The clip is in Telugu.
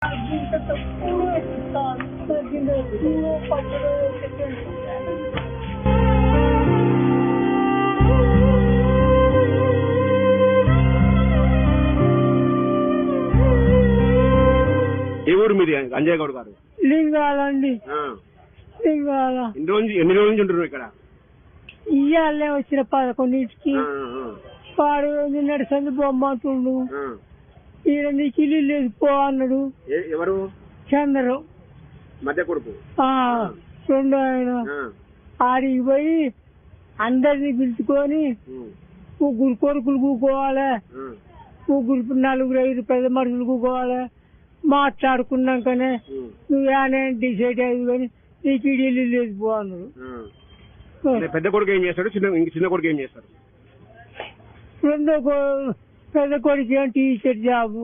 ఏ ఊరు మీది అంజయ్ గౌడ్ గారు? లింగాలండి. లింగాల. ఎన్ని రోజుల నుంచి ఉంటున్నారు ఇక్కడ? ఇయ్యాలే వచ్చిన 11కి వాడు నిన్నటి సంది బొమ్మంటుండు. ఈయన నీకు ఇల్లు లేదు పో అన్నాడు. ఎవరు? చంద్రు మధ్య కొడుకు. రెండు ఆయన ఆడికి పోయి అందరినీ పిలుచుకొని ముగ్గురు కొడుకులు కూకోవాలి, ముగ్గురు 4-5 పెద్ద మనుషులు కూకోవాలి. మాట్లాడుకున్నాకనే నువ్వు ఏమైనా డిసైడ్ అయ్యి కానీ నీకు ఇల్లు లేదు పో అన్నాడు. పెద్ద కొడుకు ఏం చేస్తాడు, చిన్న కొడుకు ఏం చేస్తాడు? పెద్ద కొడుకు టీచర్ జాబు.